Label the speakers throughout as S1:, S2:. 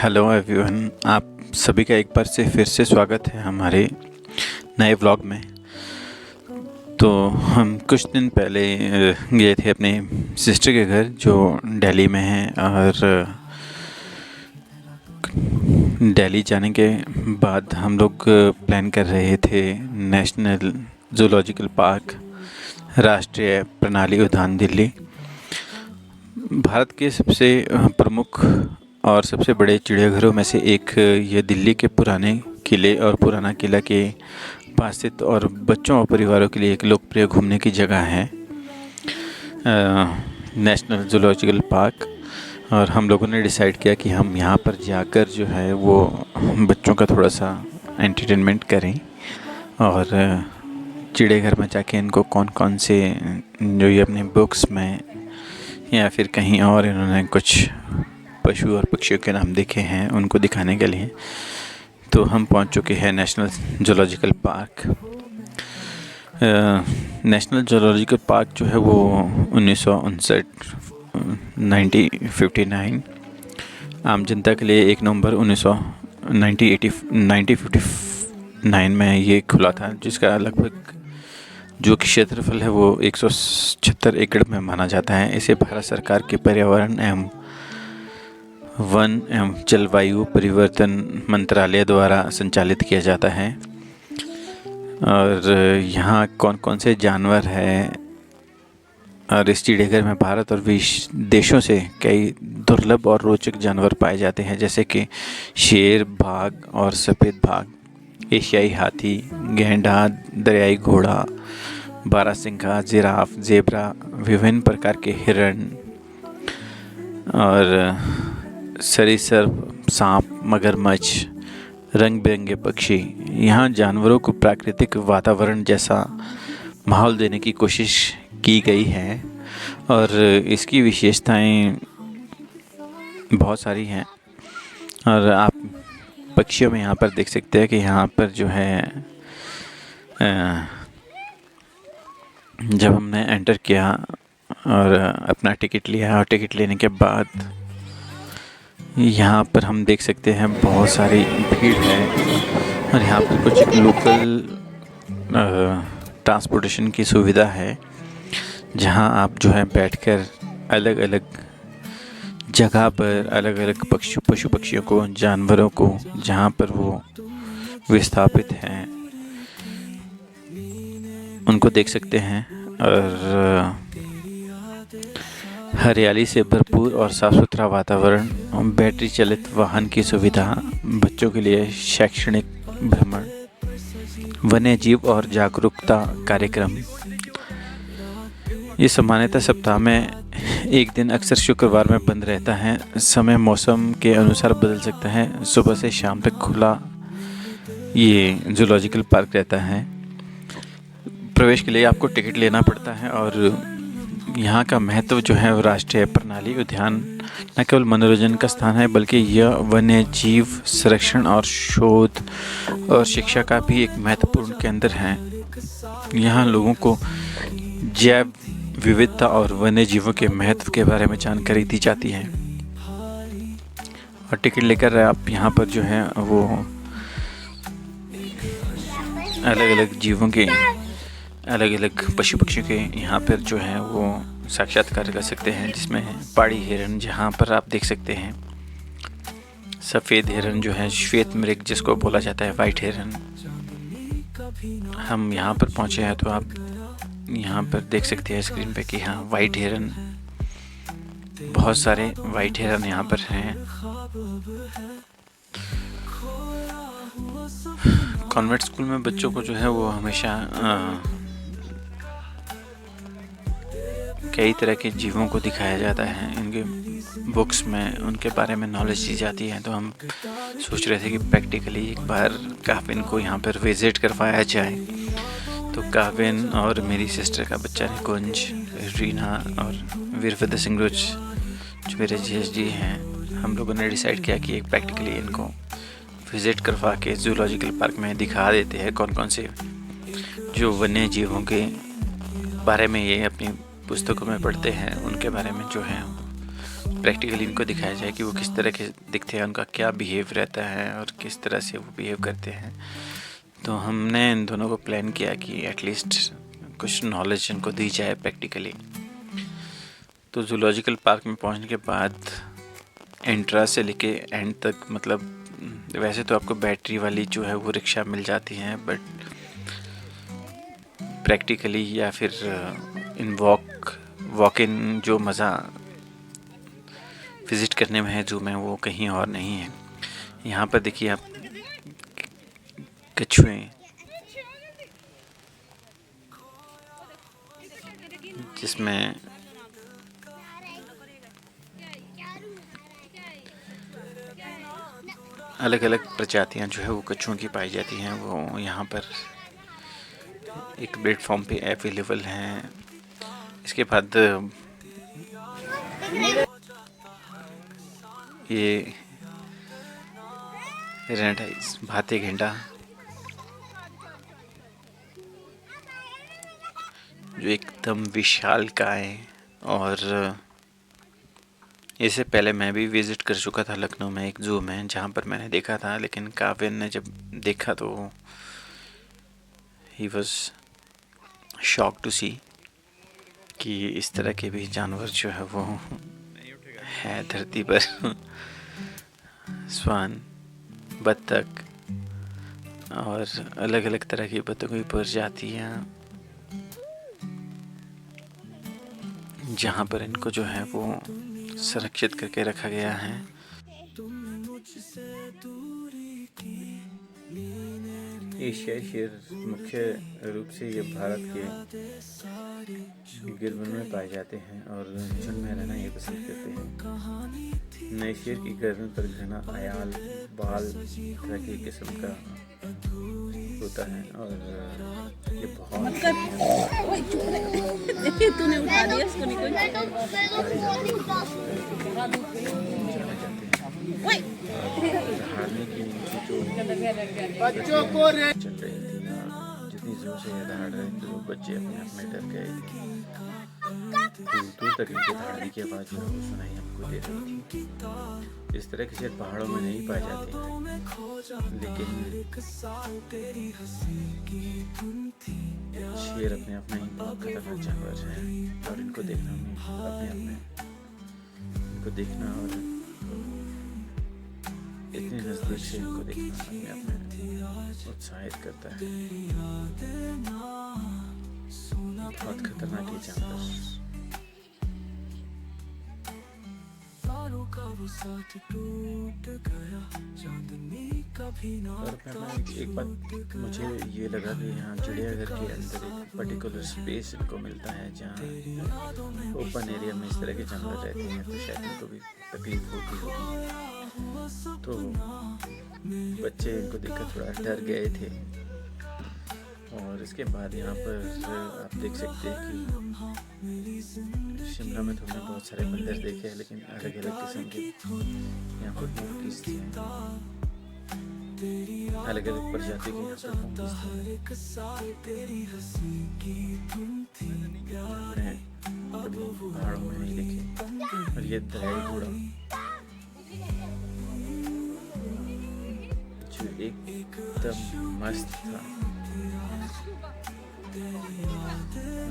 S1: Hello everyone, आप सभी का एक बार से फिर से स्वागत है हमारे नए व्लॉग में। तो हम कुछ दिन पहले गए थे अपने सिस्टर के घर जो दिल्ली में है, और दिल्ली जाने के बाद हम लोग प्लान कर रहे थे नेशनल जूलॉजिकल पार्क, राष्ट्रीय प्रणाली उद्यान दिल्ली। भारत के सबसे प्रमुख और सबसे बड़े चिड़ियाघरों में से एक ये दिल्ली के पुराने किले और पुराना किला के पास स्थित और बच्चों और परिवारों के लिए एक लोकप्रिय घूमने की जगह है नेशनल जूलॉजिकल पार्क। और हम लोगों ने डिसाइड किया कि हम यहाँ पर जाकर जो है वो बच्चों का थोड़ा सा एंटरटेनमेंट करें, और चिड़ियाघर में जाके इनको कौन कौन से जो ये अपने बुक्स में या फिर कहीं और इन्होंने कुछ पशु और पक्षियों के नाम देखे हैं उनको दिखाने के लिए। तो हम पहुंच चुके हैं national zoological park. National zoological park जो है वो 1959 आम जनता के लिए 1 नवंबर 1959 में ये खुला था, जिसका लगभग जो क्षेत्रफल है वो 176 एकड़ में माना जाता है। इसे भारत सरकार के पर्यावरण एवं वन एवं जलवायु परिवर्तन मंत्रालय द्वारा संचालित किया जाता है। और यहाँ कौन कौन से जानवर हैं, और इस चिड़ियाघर में भारत और विश्व देशों से कई दुर्लभ और रोचक जानवर पाए जाते हैं, जैसे कि शेर, बाघ और सफ़ेद बाघ, एशियाई हाथी, गैंडा, दरियाई घोड़ा, बारहसिंघा, जिराफ, ज़ेब्रा, विभिन्न प्रकार के हिरण और सरीसृप, सांप, मगरमच्छ, रंग बिरंगे पक्षी। यहाँ जानवरों को प्राकृतिक वातावरण जैसा माहौल देने की कोशिश की गई है, और इसकी विशेषताएं बहुत सारी हैं। और आप पक्षियों में यहाँ पर देख सकते हैं कि यहाँ पर जो है जब हमने एंटर किया और अपना टिकट लिया, और टिकट लेने के बाद यहाँ पर हम देख सकते हैं बहुत सारी भीड़ है, और यहाँ पर कुछ लोकल ट्रांसपोर्टेशन की सुविधा है, जहाँ आप जो है बैठकर अलग अलग जगह पर अलग अलग पशु पक्षियों को, जानवरों को जहाँ पर वो विस्थापित हैं उनको देख सकते हैं। और हरियाली से भरपूर और साफ सुथरा वातावरण, बैटरी चालित वाहन की सुविधा, बच्चों के लिए शैक्षणिक भ्रमण, वन्य जीव और जागरूकता कार्यक्रम। ये सामान्यतः सप्ताह में एक दिन अक्सर शुक्रवार में बंद रहता है। समय मौसम के अनुसार बदल सकता है। सुबह से शाम तक खुला ये जूलॉजिकल पार्क रहता है। प्रवेश के लिए आपको टिकट लेना पड़ता है, और यहाँ का महत्व जो है वो राष्ट्रीय प्रणाली उद्यान न केवल मनोरंजन का स्थान है, बल्कि यह वन्य जीव संरक्षण और शोध और शिक्षा का भी एक महत्वपूर्ण केंद्र है। यहाँ लोगों को जैव विविधता और वन्य जीवों के महत्व के बारे में जानकारी दी जाती है। और टिकट लेकर आप यहाँ पर जो है वो अलग अलग जीवों के, अलग अलग पशु पक्षियों के यहाँ पर जो है वो साक्षात्कार कर सकते हैं, जिसमें पहाड़ी हिरन जहाँ पर आप देख सकते हैं, सफ़ेद हिरन जो है, श्वेत मृग जिसको बोला जाता है, वाइट हिरन। हम यहाँ पर पहुँचे हैं तो आप यहाँ पर देख सकते हैं स्क्रीन पे कि हाँ, वाइट हिरन, बहुत सारे वाइट हिरन यहाँ पर हैं। कॉन्वेंट स्कूल में बच्चों को जो है वो हमेशा कई तरह के जीवों को दिखाया जाता है, इनके बुक्स में उनके बारे में नॉलेज दी जाती है। तो हम सोच रहे थे कि प्रैक्टिकली एक बार काविन को यहाँ पर विज़िट करवाया जाए। तो काविन और मेरी सिस्टर का बच्चा निकुंज, रीना और वीरभद्र सिंह रुच जो मेरे जीएसडी हैं, हम लोगों ने डिसाइड किया कि एक प्रैक्टिकली इनको विज़िट करवा के जूलॉजिकल पार्क में दिखा देते हैं कौन कौन से जो वन्य जीवों के बारे में ये अपनी पुस्तकों में पढ़ते हैं, उनके बारे में जो है प्रैक्टिकली इनको दिखाया जाए कि वो किस तरह के दिखते हैं, उनका क्या बिहेव रहता है और किस तरह से वो बिहेव करते हैं। तो हमने इन दोनों को प्लान किया कि एटलीस्ट कुछ नॉलेज इनको दी जाए प्रैक्टिकली। तो जूलॉजिकल पार्क में पहुंचने के बाद एंट्रा से लेके एंड तक, मतलब वैसे तो आपको बैटरी वाली जो है वो रिक्शा मिल जाती हैं, बट प्रैक्टिकली या फिर इन वॉक इन जो मज़ा विज़िट करने में है जू में, वो कहीं और नहीं है। यहाँ पर देखिए आप कछुए, जिसमें अलग अलग प्रजातियाँ जो है वो कछुओं की पाई जाती हैं, वो यहाँ पर एक प्लेटफॉर्म पे अवेलेबल हैं। इसके बाद ये रेनाटाइज भाते गेंडा, जो एकदम विशालकाय, और इससे पहले मैं भी विज़िट कर चुका था लखनऊ में एक ज़ू में, जहाँ पर मैंने देखा था, लेकिन काव्य ने जब देखा तो ही वॉज शॉक टू सी कि इस तरह के भी जानवर जो है वो है धरती पर। स्वान, बत्तख और अलग अलग तरह की बत्तखों की प्रजातियाँ, जहाँ पर इनको जो है वो संरक्षित करके रखा गया है। एशियाई शेर मुख्य रूप से ये भारत के गिरवन में पाए जाते हैं और झुंड में रहना ये पसंद करते हैं। नए शेर की गर्दन पर घना आयाल बाल तरह की किस्म का होता है और ये बहुत
S2: तूने उठा दिया इसको, नहीं
S1: दहाड़ने की बच्चों को चल रही थी, और जितनी जोर से दहाड़ रहे थे वो बच्चे अपने आप में डर गए थे। दूर दूर तक इनके दहाड़ने की आवाज़ जो है वो सुनाई हमको दे रही थी। इस तरह के शेर पहाड़ों में नहीं पाए जाते हैं, लेकिन शेर अपने आप में ही बहुत खतरनाक जानवर हैं और इनको देखना अपने आप में, इनको देखना और इतने नज़दीक से इनको देखना अपने आप में उत्साहित करता है। बहुत खतरनाक ये जानवर। और एक बात मुझे ये लगा कि यहाँ चिड़ियाघर के अंदर एक पर्टिकुलर स्पेस इनको मिलता है जहाँ ओपन एरिया में इस तरह के जानवर रहते हैं, तो शायद इनको भी तकलीफ होती होगी। तो बच्चे इनको देखकर थोड़ा डर गए थे। और इसके बाद यहाँ पर आप देख सकते हैं कि शिमला में तो हमने बहुत सारे बंदर देखे हैं, लेकिन अलग अलग किस्म के यहाँ पर मोंकीज थे, अलग अलग प्रजाति के यहाँ पर मोंकीज थे, हमने कभी पहाड़ों में नहीं देखे। और ये दरियाई घोड़ा जो एकदम मस्त था,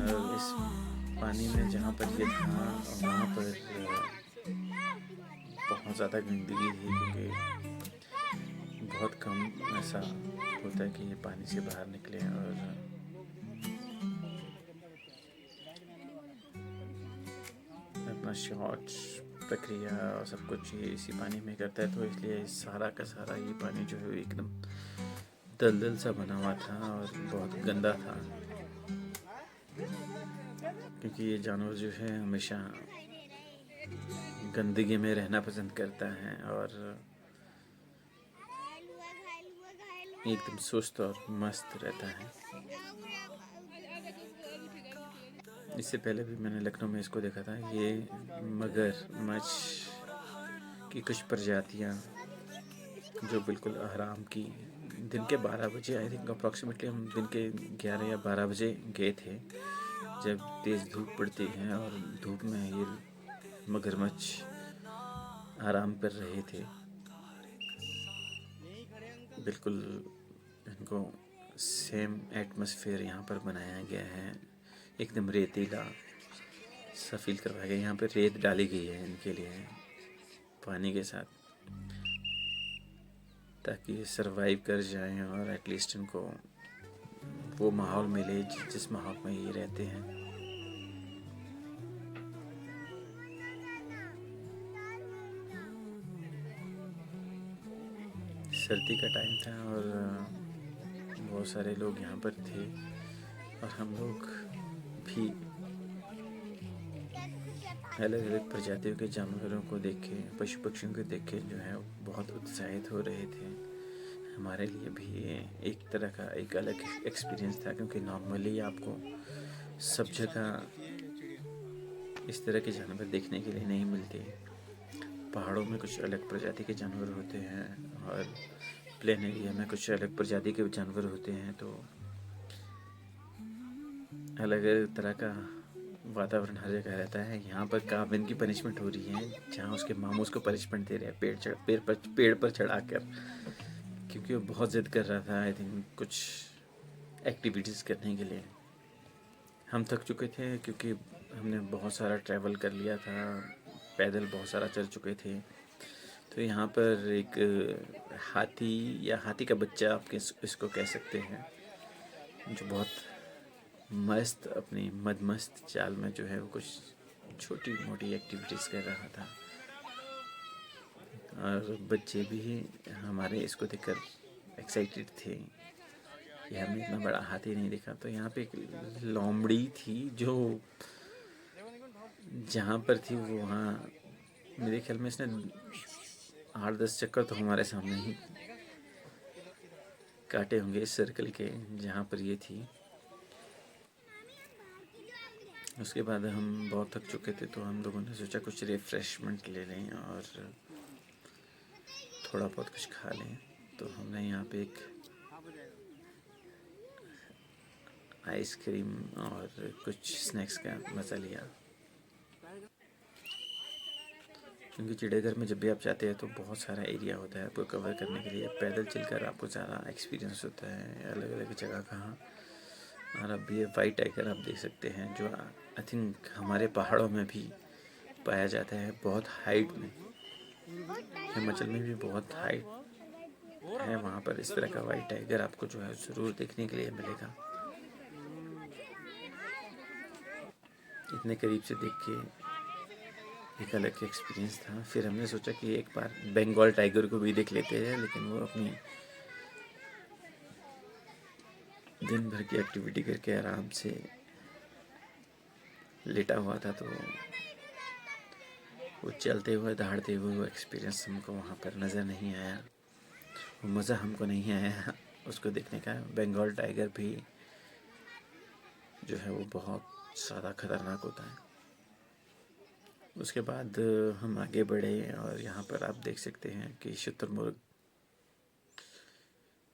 S1: और इस पानी में जहाँ पर ये था वहाँ पर बहुत ज़्यादा गंदगी थी, क्योंकि बहुत कम ऐसा होता है कि ये पानी से बाहर निकले। और अपना शॉर्ट्स प्रक्रिया और सब कुछ ये इसी पानी में करता है, तो इसलिए सारा का सारा ये पानी जो है एकदम दलदल सा बना हुआ था और बहुत गंदा था, क्योंकि ये जानवर जो है हमेशा गंदगी में रहना पसंद करता है और एकदम सुस्त और मस्त रहता है। इससे पहले भी मैंने लखनऊ में इसको देखा था। ये मगरमच्छ की कुछ प्रजातियाँ जो बिल्कुल आराम की, दिन के 12 बजे आई थिंक अप्रॉक्सीमेटली, हम दिन के 11 या 12 बजे गए थे जब तेज़ धूप पड़ती है, और धूप में ये मगरमच्छ आराम कर रहे थे। बिल्कुल इनको सेम एटमॉस्फेयर यहाँ पर बनाया गया है, एकदम रेतीला सा फील करवाया गया। यहाँ पर रेत डाली गई है इनके लिए पानी के साथ, ताकि ये सरवाइव कर जाएं और एटलीस्ट इनको वो माहौल मिले जिस माहौल में ये रहते हैं। सर्दी का टाइम था और बहुत सारे लोग यहाँ पर थे और हम लोग भी अलग अलग प्रजातियों के जानवरों को देख के, पशु पक्षियों को देख के जो है बहुत उत्साहित हो रहे थे। हमारे लिए भी ये एक तरह का एक अलग एक्सपीरियंस था, क्योंकि नॉर्मली आपको सब जगह इस तरह के जानवर देखने के लिए नहीं मिलते। पहाड़ों में कुछ अलग प्रजाति के जानवर होते हैं और प्लेन एरिया में कुछ अलग प्रजाति के जानवर होते हैं, तो अलग अलग तरह का वातावरण हर जगह रहता है। यहाँ पर काबिन की पनिशमेंट हो रही है, जहाँ उसके मामू उसको पनिशमेंट दे रहे हैं पेड़ पर चढ़ाकर, क्योंकि वो बहुत ज़िद कर रहा था आई थिंक कुछ एक्टिविटीज़ करने के लिए। हम थक चुके थे क्योंकि हमने बहुत सारा ट्रैवल कर लिया था, पैदल बहुत सारा चल चुके थे। तो यहाँ पर एक हाथी या हाथी का बच्चा आप इसको कह सकते हैं, जो बहुत मस्त अपनी मदमस्त चाल में जो है वो कुछ छोटी मोटी एक्टिविटीज़ कर रहा था। और बच्चे भी हमारे इसको देखकर एक्साइटेड थे कि हमने इतना बड़ा हाथी नहीं देखा। तो यहाँ पे एक लोमड़ी थी जो जहाँ पर थी वो वहाँ मेरे ख्याल में इसने 8-10 चक्कर तो हमारे सामने ही काटे होंगे इस सर्कल के जहाँ पर ये थी। उसके बाद हम बहुत थक चुके थे, तो हम लोगों ने सोचा कुछ रिफ़्रेशमेंट ले लें और थोड़ा बहुत कुछ खा लें। तो हमने यहाँ पे एक आइसक्रीम और कुछ स्नैक्स का मज़ा लिया, क्योंकि चिड़ियाघर में जब भी आप जाते हैं तो बहुत सारा एरिया होता है आपको कवर करने के लिए। पैदल चलकर आपको ज़्यादा एक्सपीरियंस होता है अलग अलग जगह का। और अब ये वाइट टाइगर आप देख सकते हैं, जो आई थिंक हमारे पहाड़ों में भी पाया जाता है बहुत हाइट में। हिमाचल में भी बहुत हाइट है, वहाँ पर इस तरह का वाइट टाइगर आपको जो है ज़रूर देखने के लिए मिलेगा। इतने करीब से देख के एक अलग एक्सपीरियंस था। फिर हमने सोचा कि एक बार बंगाल टाइगर को भी देख लेते हैं, लेकिन वो अपनी दिन भर की एक्टिविटी करके आराम से लेटा हुआ था, तो वो चलते हुए दहाड़ते हुए वो एक्सपीरियंस हमको वहाँ पर नज़र नहीं आया, वो मज़ा हमको नहीं आया उसको देखने का। बंगाल टाइगर भी जो है वो बहुत ज़्यादा खतरनाक होता है। उसके बाद हम आगे बढ़े और यहाँ पर आप देख सकते हैं कि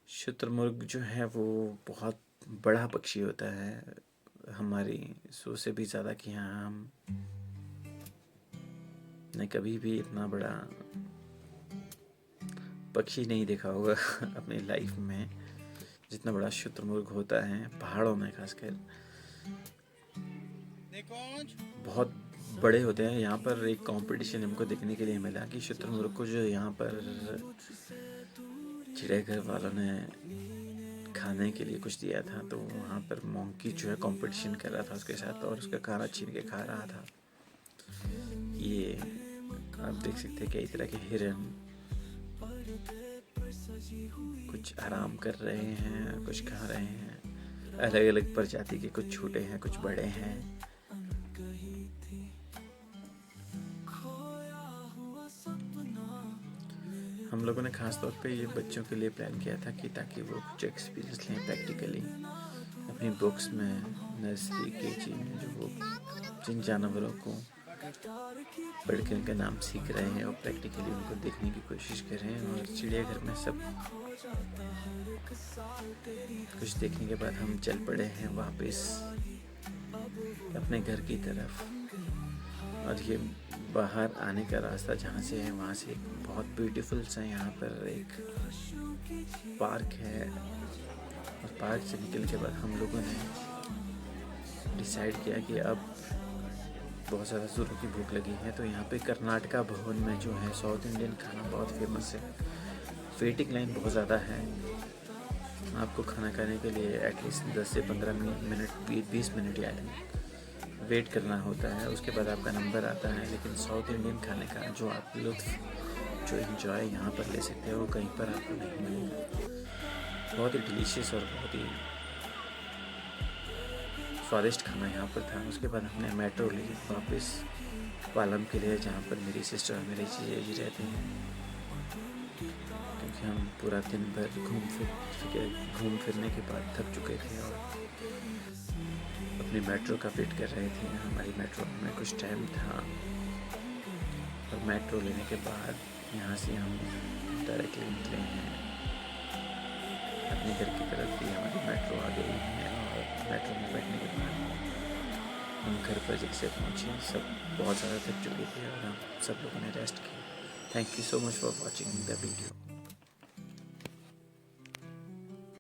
S1: शुतुरमुर्ग जो है वो बहुत बड़ा पक्षी होता है, हमारी सोच से भी ज़्यादा। कि हाँ, हम ने कभी भी इतना बड़ा पक्षी नहीं देखा होगा अपनी लाइफ में, जितना बड़ा शुतुरमुर्ग होता है पहाड़ों में खासकर। बहुत बड़े होते हैं। यहाँ पर एक कंपटीशन हमको देखने के लिए मिला कि शुतुरमुर्ग को जो यहाँ पर चिड़ियाघर वालों ने खाने के लिए कुछ दिया था, तो वहाँ पर मंकी जो है कंपटीशन कर रहा था उसके साथ और उसका खाना छीन के खा रहा था। ये आप देख सकते हैं कई तरह के हिरन कुछ आराम कर रहे हैं, कुछ खा रहे हैं। अलग अलग प्रजाति के, कुछ छोटे हैं कुछ बड़े हैं। हम लोगों ने ख़ास तौर पे ये बच्चों के लिए प्लान किया था कि ताकि वो कुछ एक्सपीरियंस लें प्रैक्टिकली अपनी बुक्स में, नर्सरी केजी में, जो वो जिन जानवरों को पढ़ के उनका नाम सीख रहे हैं और प्रैक्टिकली उनको देखने की कोशिश करें। और चिड़ियाघर में सब कुछ देखने के बाद हम चल पड़े हैं वापस अपने घर की तरफ। और ये बाहर आने का रास्ता जहाँ से है वहाँ से बहुत ब्यूटीफुल सा यहाँ पर एक पार्क है। और पार्क से निकलने के बाद हम लोगों ने डिसाइड किया कि अब बहुत ज़्यादा जोरों की भूख लगी है, तो यहाँ पे कर्नाटका भवन में जो है साउथ इंडियन खाना बहुत फेमस है। वेटिंग लाइन बहुत ज़्यादा है, आपको खाना खाने के लिए एटलीस्ट 10 से 15 मिनट 20 मिनट या वेट करना होता है, उसके बाद आपका नंबर आता है। लेकिन साउथ इंडियन खाने का जो आप लुत्फ़ जो एंजॉय यहाँ पर ले सकते हो वो कहीं पर आपको नहीं मिलेगा। बहुत ही डिलीशियस और बहुत ही स्वादिष्ट खाना यहाँ पर था। उसके बाद हमने मेट्रो ली वापस पालम के लिए, जहाँ पर मेरी सिस्टर और मेरी जीजी रहते हैं, क्योंकि हम पूरा दिन भर घूम फिरने के बाद थक चुके थे और अपनी मेट्रो का वेट कर रहे थे। हमारी मेट्रो में कुछ टाइम था और मेट्रो लेने के बाद यहाँ से हम डायरेक्टली निकले हैं अपने घर की तरफ। भी हमारी मेट्रो आ गई है और मेट्रो में बैठने के बाद हम घर पर जैसे पहुँचे, सब बहुत ज़्यादा थक चुके थे और हम सब लोगों ने रेस्ट किया। Thank you so much for watching the video.